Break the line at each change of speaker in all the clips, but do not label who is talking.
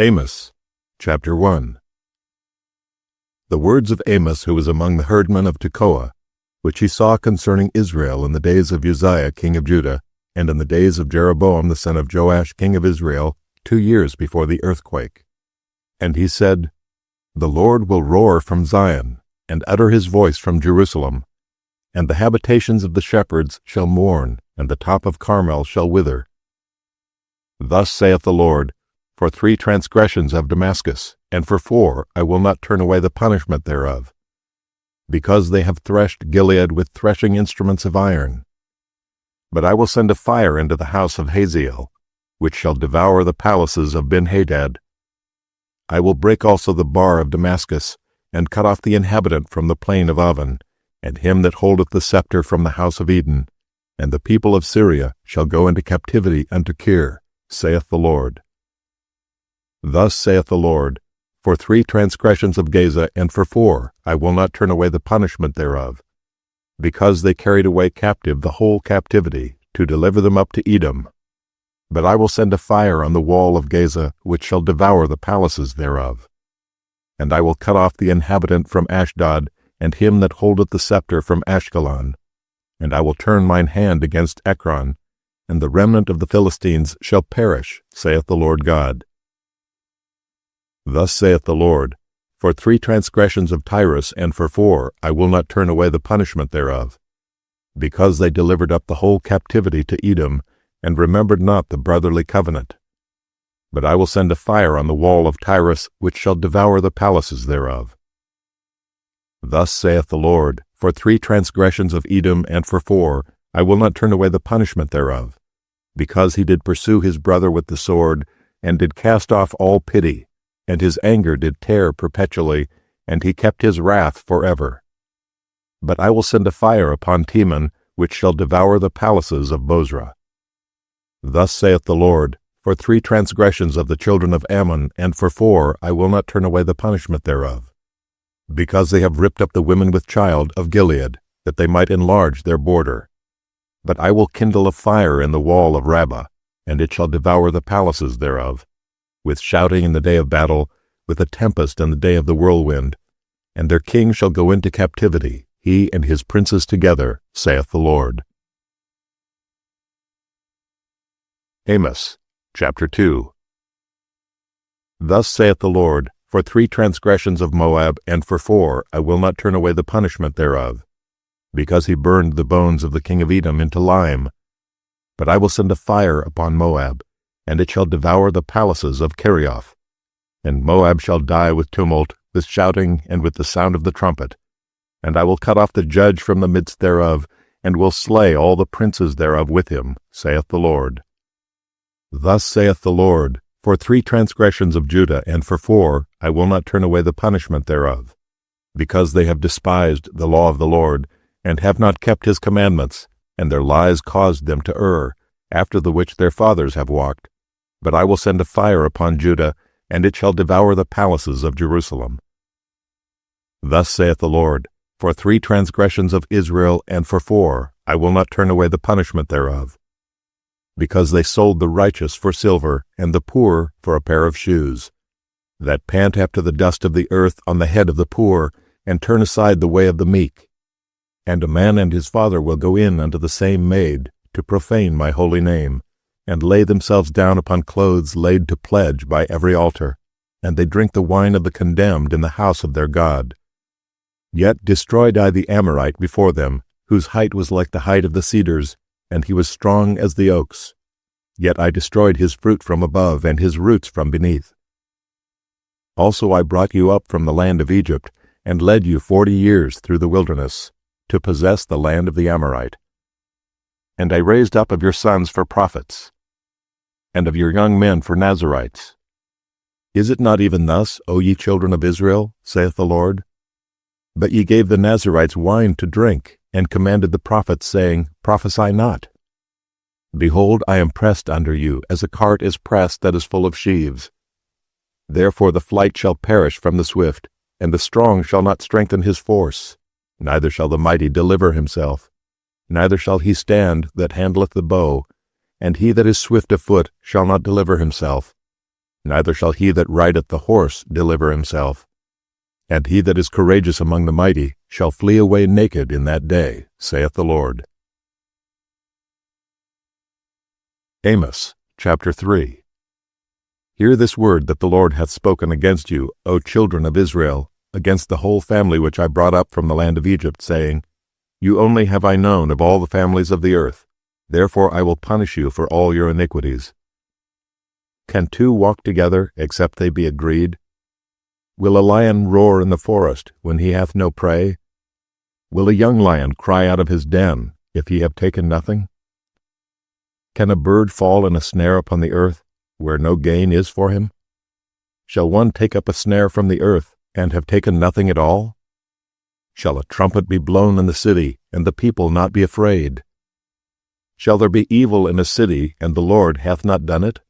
Amos, chapter 1. The words of Amos, who was among the herdmen of Tekoa, which he saw concerning Israel in the days of Uzziah king of Judah, and in the days of Jeroboam the son of Joash king of Israel, 2 years before the earthquake. And he said, The Lord will roar from Zion, and utter his voice from Jerusalem, and the habitations of the shepherds shall mourn, and the top of Carmel shall wither. Thus saith the Lord, For 3 transgressions of Damascus, and for 4 I will not turn away the punishment thereof, because they have threshed Gilead with threshing instruments of iron. But I will send a fire into the house of Hazael, which shall devour the palaces of Benhadad. I will break also the bar of Damascus, and cut off the inhabitant from the plain of Aven, and him that holdeth the scepter from the house of Eden, and the people of Syria shall go into captivity unto Kir, saith the Lord. Thus saith the Lord, For 3 transgressions of Gaza, and for 4 I will not turn away the punishment thereof, because they carried away captive the whole captivity, to deliver them up to Edom. But I will send a fire on the wall of Gaza, which shall devour the palaces thereof. And I will cut off the inhabitant from Ashdod, and him that holdeth the scepter from Ashkelon. And I will turn mine hand against Ekron, and the remnant of the Philistines shall perish, saith the Lord God. Thus saith the Lord, For 3 transgressions of Tyrus, and for 4 I will not turn away the punishment thereof, because they delivered up the whole captivity to Edom, and remembered not the brotherly covenant. But I will send a fire on the wall of Tyrus, which shall devour the palaces thereof. Thus saith the Lord, For 3 transgressions of Edom, and for 4 I will not turn away the punishment thereof, because he did pursue his brother with the sword, and did cast off all pity, and his anger did tear perpetually, and he kept his wrath forever. But I will send a fire upon Teman, which shall devour the palaces of Bozrah. Thus saith the Lord, For 3 transgressions of the children of Ammon, and for 4 I will not turn away the punishment thereof, because they have ripped up the women with child of Gilead, that they might enlarge their border. But I will kindle a fire in the wall of Rabbah, and it shall devour the palaces thereof, with shouting in the day of battle, with a tempest in the day of the whirlwind. And their king shall go into captivity, he and his princes together, saith the Lord. Amos, chapter 2. Thus saith the Lord, For 3 transgressions of Moab, and for 4 I will not turn away the punishment thereof, because he burned the bones of the king of Edom into lime. But I will send a fire upon Moab, and it shall devour the palaces of Kerioth. And Moab shall die with tumult, with shouting, and with the sound of the trumpet. And I will cut off the judge from the midst thereof, and will slay all the princes thereof with him, saith the Lord. Thus saith the Lord, For 3 transgressions of Judah, and for 4 I will not turn away the punishment thereof, because they have despised the law of the Lord, and have not kept his commandments, and their lies caused them to err, after the which their fathers have walked. But I will send a fire upon Judah, and it shall devour the palaces of Jerusalem. Thus saith the Lord, For 3 transgressions of Israel, and for 4 I will not turn away the punishment thereof, because they sold the righteous for silver, and the poor for a pair of shoes, that pant after the dust of the earth on the head of the poor, and turn aside the way of the meek. And a man and his father will go in unto the same maid, to profane my holy name, and lay themselves down upon clothes laid to pledge by every altar, and they drink the wine of the condemned in the house of their God. Yet destroyed I the Amorite before them, whose height was like the height of the cedars, and he was strong as the oaks. Yet I destroyed his fruit from above, and his roots from beneath. Also I brought you up from the land of Egypt, and led you 40 years through the wilderness, to possess the land of the Amorite. And I raised up of your sons for prophets, and of your young men for Nazirites. Is it not even thus, O ye children of Israel, saith the Lord? But ye gave the Nazirites wine to drink, and commanded the prophets, saying, Prophesy not. Behold, I am pressed under you, as a cart is pressed that is full of sheaves. Therefore the flight shall perish from the swift, and the strong shall not strengthen his force, neither shall the mighty deliver himself. Neither shall he stand that handleth the bow, and he that is swift of foot shall not deliver himself. neither shall he that rideth the horse deliver himself. And he that is courageous among the mighty shall flee away naked in that day, saith the Lord. Amos chapter 3. Hear this word that the Lord hath spoken against you, O children of Israel, against the whole family which I brought up from the land of Egypt, saying, You only have I known of all the families of the earth, therefore I will punish you for all your iniquities. Can two walk together, except they be agreed? Will a lion roar in the forest, when he hath no prey? Will a young lion cry out of his den, if he have taken nothing? Can a bird fall in a snare upon the earth, where no gain is for him? Shall one take up a snare from the earth, and have taken nothing at all? Shall a trumpet be blown in the city, and the people not be afraid? Shall there be evil in a city, and the Lord hath not done it?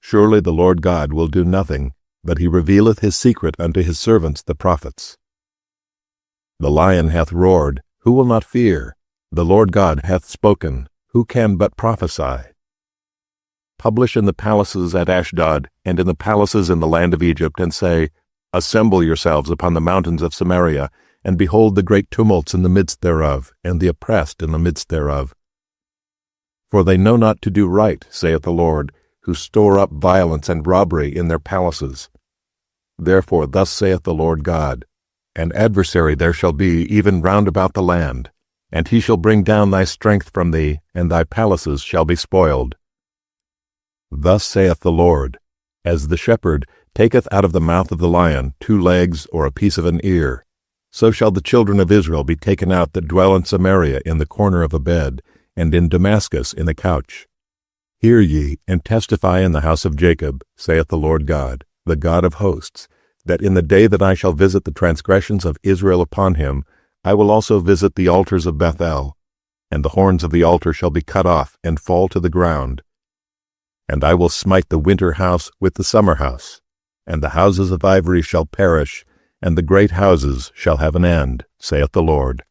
Surely the Lord God will do nothing, but he revealeth his secret unto his servants the prophets. The lion hath roared, who will not fear? The Lord God hath spoken, who can but prophesy? Publish in the palaces at Ashdod, and in the palaces in the land of Egypt, and say, Assemble yourselves upon the mountains of Samaria, and behold the great tumults in the midst thereof, and the oppressed in the midst thereof. For they know not to do right, saith the Lord, who store up violence and robbery in their palaces. Therefore thus saith the Lord God, An adversary there shall be even round about the land, and he shall bring down thy strength from thee, and thy palaces shall be spoiled. Thus saith the Lord, As the shepherd taketh out of the mouth of the lion 2 legs or a piece of an ear, so shall the children of Israel be taken out that dwell in Samaria in the corner of a bed, and in Damascus in a couch. Hear ye, and testify in the house of Jacob, saith the Lord God, the God of hosts, that in the day that I shall visit the transgressions of Israel upon him, I will also visit the altars of Bethel, and the horns of the altar shall be cut off and fall to the ground. And I will smite the winter house with the summer house, and the houses of ivory shall perish, and the great houses shall have an end, saith the Lord.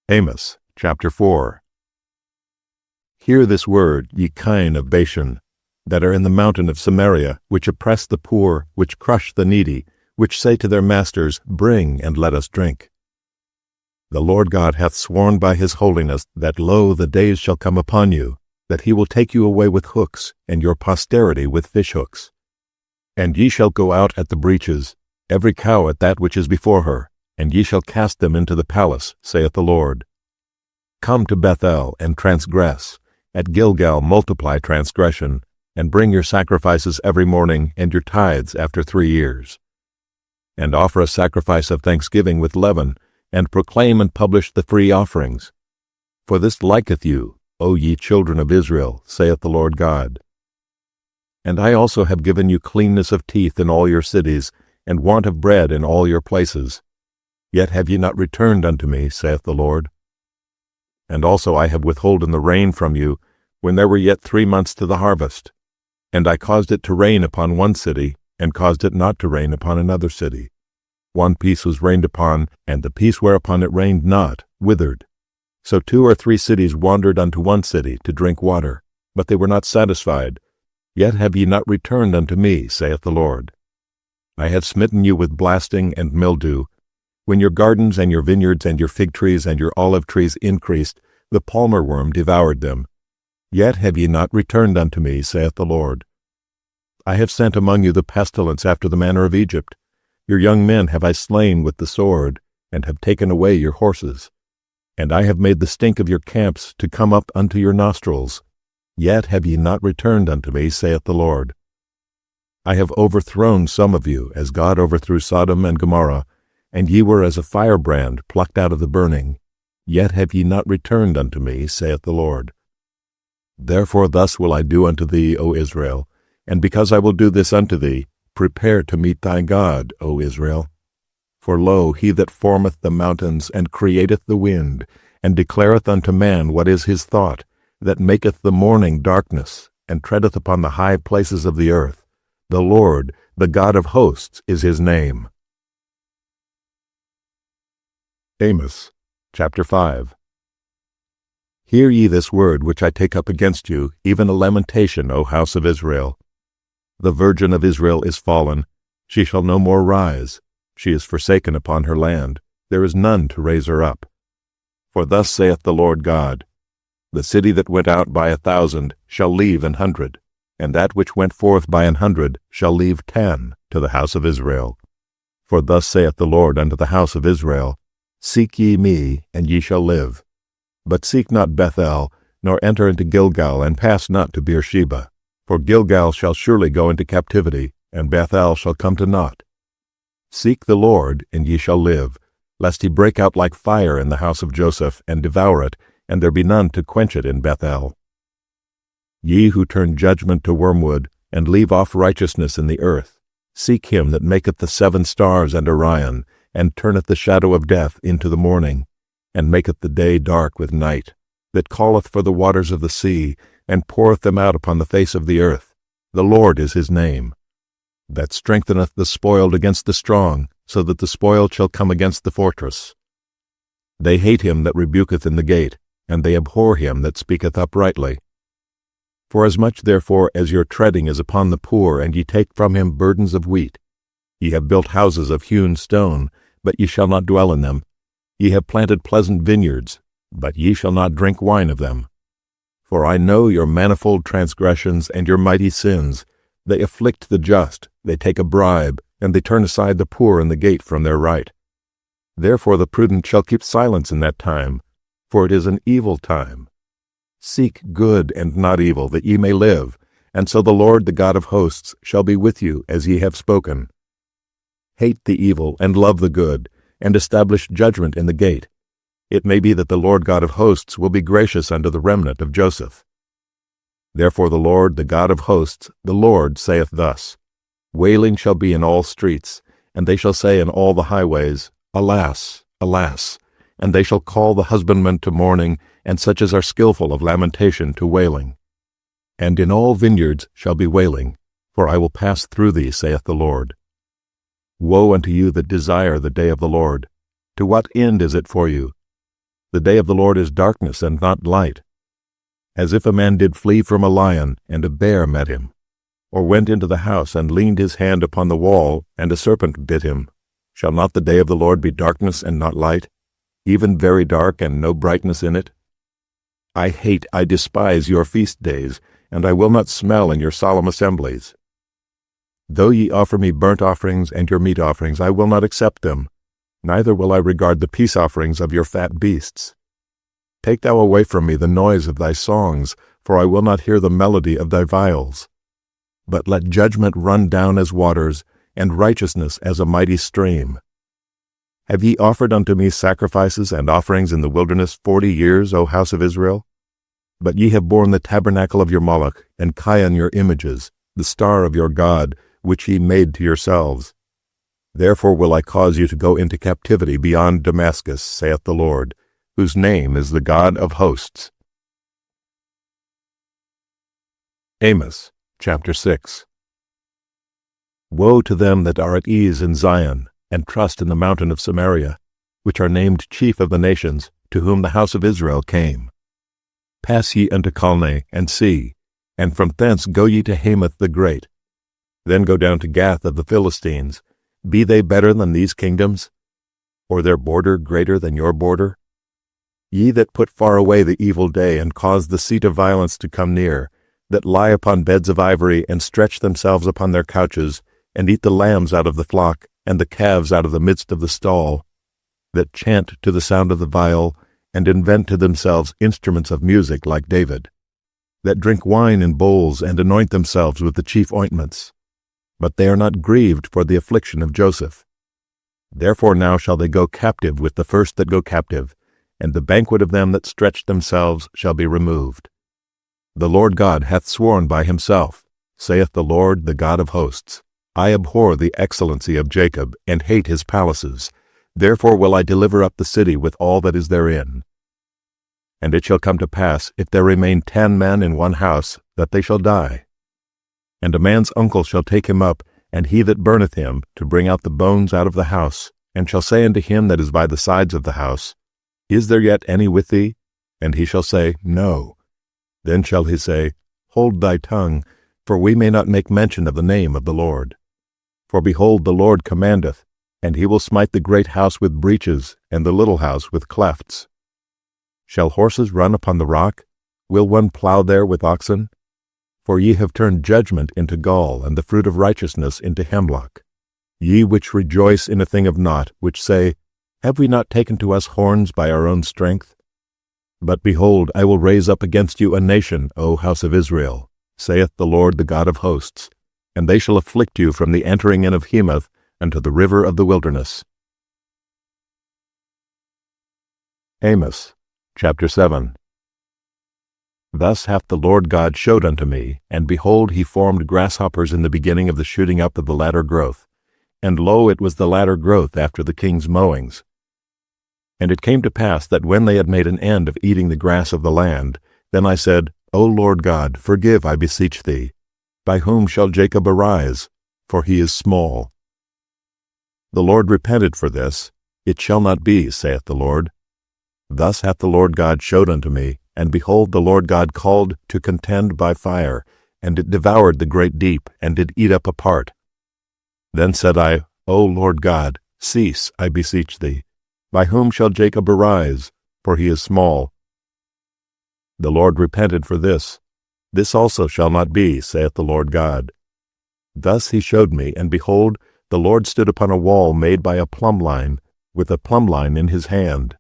Amos chapter 4. Hear this word, ye kine of Bashan, that are in the mountain of Samaria, which oppress the poor, which crush the needy, which say to their masters, Bring, and let us drink. The Lord God hath sworn by his holiness that, lo, the days shall come upon you, that he will take you away with hooks, and your posterity with fishhooks. And ye shall go out at the breaches, every cow at that which is before her, and ye shall cast them into the palace, saith the Lord. Come to Bethel, and transgress. At Gilgal multiply transgression, and bring your sacrifices every morning, and your tithes after 3 years. And offer a sacrifice of thanksgiving with leaven, and proclaim and publish the free offerings. For this liketh you, O ye children of Israel, saith the Lord God. And I also have given you cleanness of teeth in all your cities, and want of bread in all your places. Yet have ye not returned unto me, saith the Lord. And also I have withholden the rain from you, when there were yet 3 months to the harvest. And I caused it to rain upon one city, and caused it not to rain upon another city. One piece was rained upon, and the piece whereupon it rained not withered. So 2 or 3 cities wandered unto one city to drink water, but they were not satisfied. Yet have ye not returned unto me, saith the Lord. I have smitten you with blasting and mildew. When your gardens and your vineyards and your fig trees and your olive trees increased, the palmer worm devoured them. Yet have ye not returned unto me, saith the Lord. I have sent among you the pestilence after the manner of Egypt. Your young men have I slain with the sword, and have taken away your horses. And I have made the stink of your camps to come up unto your nostrils. Yet have ye not returned unto me, saith the Lord. I have overthrown some of you, as God overthrew Sodom and Gomorrah, and ye were as a firebrand plucked out of the burning. Yet have ye not returned unto me, saith the Lord. Therefore thus will I do unto thee, O Israel, and because I will do this unto thee, prepare to meet thy God, O Israel. For lo, he that formeth the mountains, and createth the wind, and declareth unto man what is his thought, that maketh the morning darkness, and treadeth upon the high places of the earth, the Lord, the God of hosts, is his name. Amos chapter 5. Hear ye this word which I take up against you, even a lamentation, O house of Israel. The virgin of Israel is fallen, she shall no more rise. She is forsaken upon her land, there is none to raise her up. For thus saith the Lord God, the city that went out by 1,000 shall leave 100, and that which went forth by 100 shall leave 10 to the house of Israel. For thus saith the Lord unto the house of Israel, Seek ye me, and ye shall live. But seek not Bethel, nor enter into Gilgal, and pass not to Beersheba. For Gilgal shall surely go into captivity, and Bethel shall come to naught. Seek the Lord, and ye shall live, lest he break out like fire in the house of Joseph, and devour it, and there be none to quench it in Bethel. Ye who turn judgment to wormwood, and leave off righteousness in the earth, seek him that maketh the 7 stars and Orion, and turneth the shadow of death into the morning, and maketh the day dark with night, that calleth for the waters of the sea, and poureth them out upon the face of the earth. The Lord is his name. That strengtheneth the spoiled against the strong, so that the spoiled shall come against the fortress. They hate him that rebuketh in the gate, and they abhor him that speaketh uprightly. Forasmuch therefore as your treading is upon the poor, and ye take from him burdens of wheat, ye have built houses of hewn stone, but ye shall not dwell in them. Ye have planted pleasant vineyards, but ye shall not drink wine of them. For I know your manifold transgressions and your mighty sins. They afflict the just, they take a bribe, and they turn aside the poor in the gate from their right. Therefore the prudent shall keep silence in that time, for it is an evil time. Seek good and not evil, that ye may live, and so the Lord the God of hosts shall be with you as ye have spoken. Hate the evil and love the good, and establish judgment in the gate. It may be that the Lord God of hosts will be gracious unto the remnant of Joseph. Therefore the Lord, the God of hosts, the Lord saith thus, Wailing shall be in all streets, and they shall say in all the highways, Alas, alas! And they shall call the husbandmen to mourning, and such as are skillful of lamentation to wailing. And in all vineyards shall be wailing, for I will pass through thee, saith the Lord. Woe unto you that desire the day of the Lord! To what end is it for you? The day of the Lord is darkness and not light. As if a man did flee from a lion, and a bear met him, or went into the house and leaned his hand upon the wall, and a serpent bit him. Shall not the day of the Lord be darkness and not light, even very dark and no brightness in it? I despise your feast days, and I will not smell in your solemn assemblies. Though ye offer me burnt offerings and your meat offerings, I will not accept them, neither will I regard the peace offerings of your fat beasts. Take thou away from me the noise of thy songs, for I will not hear the melody of thy viols. But let judgment run down as waters, and righteousness as a mighty stream. Have ye offered unto me sacrifices and offerings in the wilderness 40 years, O house of Israel? But ye have borne the tabernacle of your Moloch, and Chion your images, the star of your God, which ye made to yourselves. Therefore will I cause you to go into captivity beyond Damascus, saith the Lord, whose name is the God of hosts. Amos, chapter 6. Woe to them that are at ease in Zion, and trust in the mountain of Samaria, which are named chief of the nations, to whom the house of Israel came. Pass ye unto Calneh, and see, and from thence go ye to Hamath the great. Then go down to Gath of the Philistines. Be they better than these kingdoms? Or their border greater than your border? Ye that put far away the evil day, and cause the seat of violence to come near, that lie upon beds of ivory, and stretch themselves upon their couches, and eat the lambs out of the flock, and the calves out of the midst of the stall, that chant to the sound of the viol, and invent to themselves instruments of music like David, that drink wine in bowls, and anoint themselves with the chief ointments. But they are not grieved for the affliction of Joseph. Therefore now shall they go captive with the first that go captive, and the banquet of them that stretch themselves shall be removed. The Lord God hath sworn by himself, saith the Lord, the God of hosts, I abhor the excellency of Jacob, and hate his palaces. Therefore will I deliver up the city with all that is therein. And it shall come to pass, if there remain 10 men in one house, that they shall die. And a man's uncle shall take him up, and he that burneth him, to bring out the bones out of the house, and shall say unto him that is by the sides of the house, Is there yet any with thee? And he shall say, No. Then shall he say, Hold thy tongue, for we may not make mention of the name of the Lord. For behold, the Lord commandeth, and he will smite the great house with breaches, and the little house with clefts. Shall horses run upon the rock? Will one plow there with oxen? For ye have turned judgment into gall, and the fruit of righteousness into hemlock. Ye which rejoice in a thing of naught, which say, Have we not taken to us horns by our own strength? But behold, I will raise up against you a nation, O house of Israel, saith the Lord the God of hosts, and they shall afflict you from the entering in of Hemath unto the river of the wilderness. Amos chapter 7. Thus hath the Lord God showed unto me, and behold, he formed grasshoppers in the beginning of the shooting up of the latter growth. And lo, it was the latter growth after the king's mowings. And it came to pass that when they had made an end of eating the grass of the land, then I said, O Lord God, forgive, I beseech thee. By whom shall Jacob arise? For he is small. The Lord repented for this. It shall not be, saith the Lord. Thus hath the Lord God showed unto me, and behold, the Lord God called to contend by fire, and it devoured the great deep, and did eat up a part. Then said I, O Lord God, cease, I beseech thee. By whom shall Jacob arise? For he is small. The Lord repented for this. This also shall not be, saith the Lord God. Thus he showed me, and behold, the Lord stood upon a wall made by a plumbline, with a plumbline in his hand.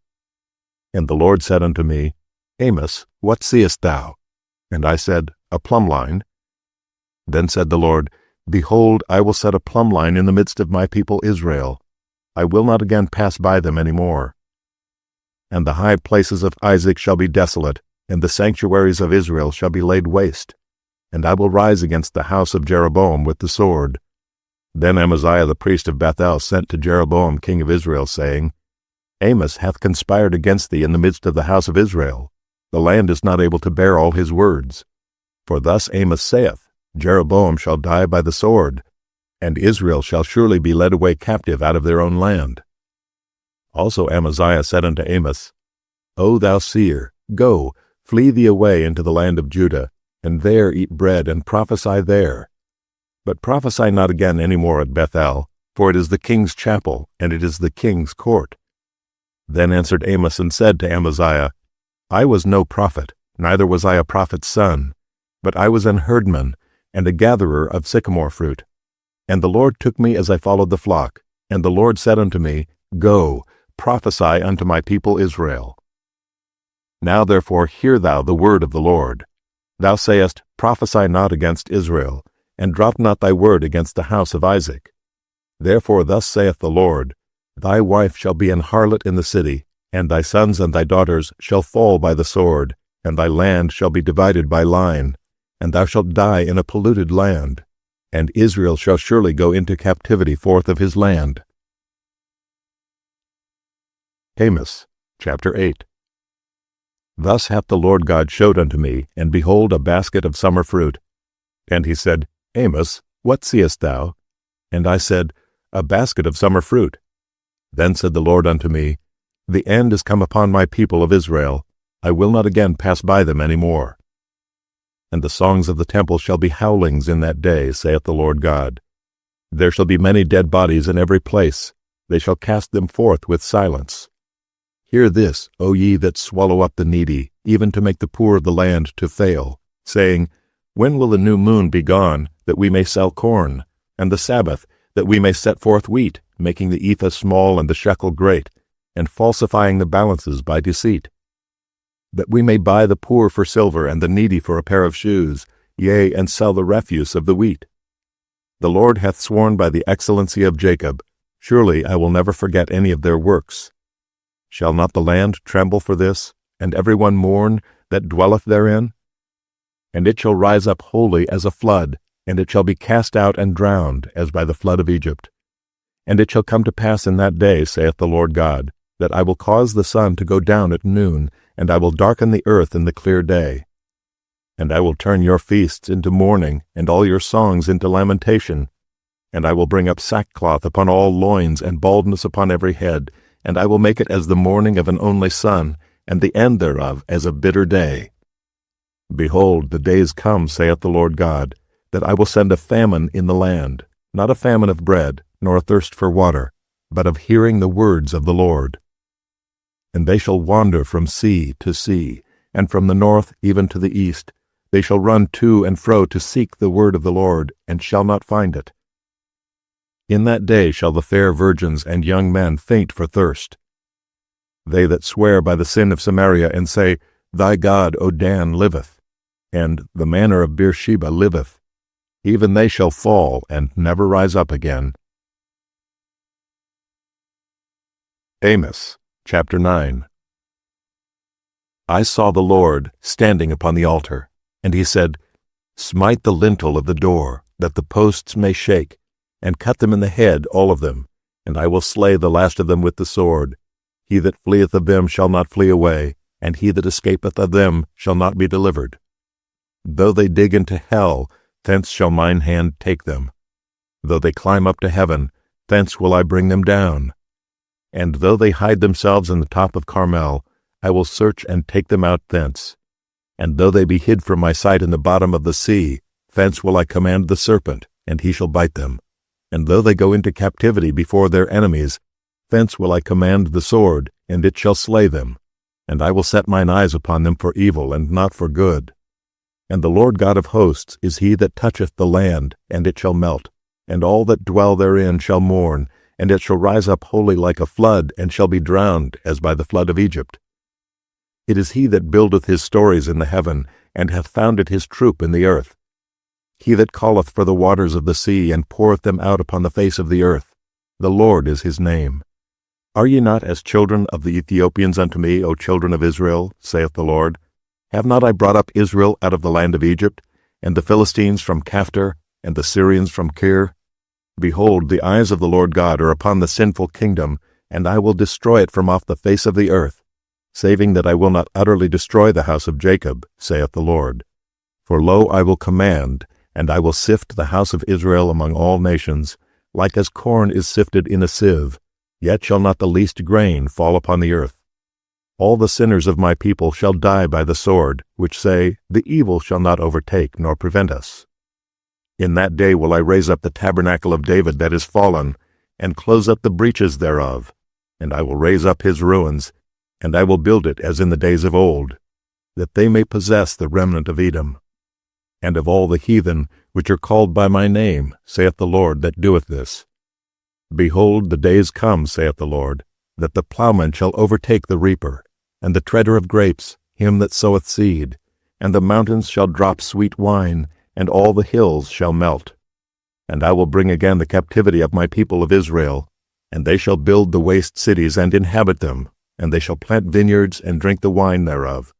And the Lord said unto me, Amos, what seest thou? And I said, A plumbline. Then said the Lord, Behold, I will set a plumbline in the midst of my people Israel. I will not again pass by them any more. And the high places of Isaac shall be desolate, and the sanctuaries of Israel shall be laid waste. And I will rise against the house of Jeroboam with the sword. Then Amaziah the priest of Bethel sent to Jeroboam king of Israel, saying, Amos hath conspired against thee in the midst of the house of Israel. The land is not able to bear all his words. For thus Amos saith, Jeroboam shall die by the sword, and Israel shall surely be led away captive out of their own land. Also Amaziah said unto Amos, O thou seer, go, flee thee away into the land of Judah, and there eat bread, and prophesy there. But prophesy not again any more at Bethel, for it is the king's chapel, and it is the king's court. Then answered Amos and said to Amaziah, I was no prophet, neither was I a prophet's son, but I was an herdman, and a gatherer of sycamore fruit. And the Lord took me as I followed the flock, and the Lord said unto me, Go, prophesy unto my people Israel. Now therefore hear thou the word of the Lord. Thou sayest, Prophesy not against Israel, and drop not thy word against the house of Isaac. Therefore thus saith the Lord, Thy wife shall be an harlot in the city, and thy sons and thy daughters shall fall by the sword, and thy land shall be divided by line, and thou shalt die in a polluted land, and Israel shall surely go into captivity forth of his land. Amos chapter 8. Thus hath the Lord God showed unto me, and behold, a basket of summer fruit. And he said, Amos, what seest thou? And I said, A basket of summer fruit. Then said the Lord unto me, The end is come upon my people of Israel. I will not again pass by them any more. And the songs of the temple shall be howlings in that day, saith the Lord God. There shall be many dead bodies in every place. They shall cast them forth with silence. Hear this, O ye that swallow up the needy, even to make the poor of the land to fail, saying, When will the new moon be gone, that we may sell corn, and the Sabbath, that we may set forth wheat, making the ephah small and the shekel great, and falsifying the balances by deceit? That we may buy the poor for silver, and the needy for a pair of shoes, yea, and sell the refuse of the wheat. The Lord hath sworn by the excellency of Jacob, Surely I will never forget any of their works. Shall not the land tremble for this, and every one mourn that dwelleth therein? And it shall rise up wholly as a flood, and it shall be cast out and drowned, as by the flood of Egypt. And it shall come to pass in that day, saith the Lord God, that I will cause the sun to go down at noon, and I will darken the earth in the clear day. And I will turn your feasts into mourning, and all your songs into lamentation. And I will bring up sackcloth upon all loins, and baldness upon every head, and I will make it as the mourning of an only son, and the end thereof as a bitter day. Behold, the days come, saith the Lord God, that I will send a famine in the land, not a famine of bread, nor a thirst for water, but of hearing the words of the Lord. And they shall wander from sea to sea, and from the north even to the east. They shall run to and fro to seek the word of the Lord, and shall not find it. In that day shall the fair virgins and young men faint for thirst. They that swear by the sin of Samaria, and say, Thy God, O Dan, liveth, and the manor of Beersheba liveth, even they shall fall, and never rise up again. Amos, chapter 9. I saw the Lord standing upon the altar, and he said, Smite the lintel of the door, that the posts may shake, and cut them in the head, all of them, and I will slay the last of them with the sword. He that fleeth of them shall not flee away, and he that escapeth of them shall not be delivered. Though they dig into hell, thence shall mine hand take them. Though they climb up to heaven, thence will I bring them down. And though they hide themselves in the top of Carmel, I will search and take them out thence. And though they be hid from my sight in the bottom of the sea, thence will I command the serpent, and he shall bite them. And though they go into captivity before their enemies, thence will I command the sword, and it shall slay them. And I will set mine eyes upon them for evil, and not for good. And the Lord God of hosts is he that toucheth the land, and it shall melt, and all that dwell therein shall mourn, and it shall rise up wholly like a flood, and shall be drowned, as by the flood of Egypt. It is he that buildeth his stories in the heaven, and hath founded his troop in the earth. He that calleth for the waters of the sea, and poureth them out upon the face of the earth. The Lord is his name. Are ye not as children of the Ethiopians unto me, O children of Israel, saith the Lord? Have not I brought up Israel out of the land of Egypt, and the Philistines from Caphtor, and the Syrians from Kir? Behold, the eyes of the Lord God are upon the sinful kingdom, and I will destroy it from off the face of the earth, saving that I will not utterly destroy the house of Jacob, saith the Lord. For lo, I will command, and I will sift the house of Israel among all nations, like as corn is sifted in a sieve, yet shall not the least grain fall upon the earth. All the sinners of my people shall die by the sword, which say, The evil shall not overtake nor prevent us. In that day will I raise up the tabernacle of David that is fallen, and close up the breaches thereof. And I will raise up his ruins, and I will build it as in the days of old, that they may possess the remnant of Edom. And of all the heathen, which are called by my name, saith the Lord that doeth this. Behold, the days come, saith the Lord, that the plowman shall overtake the reaper, and the treader of grapes, him that soweth seed, and the mountains shall drop sweet wine, and all the hills shall melt. And I will bring again the captivity of my people of Israel, and they shall build the waste cities and inhabit them, and they shall plant vineyards and drink the wine thereof.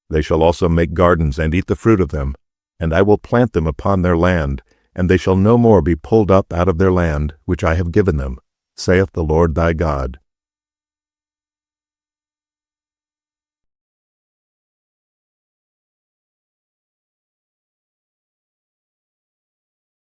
They shall also make gardens and eat the fruit of them, and I will plant them upon their land, and they shall no more be pulled up out of their land, which I have given them, saith the Lord thy God.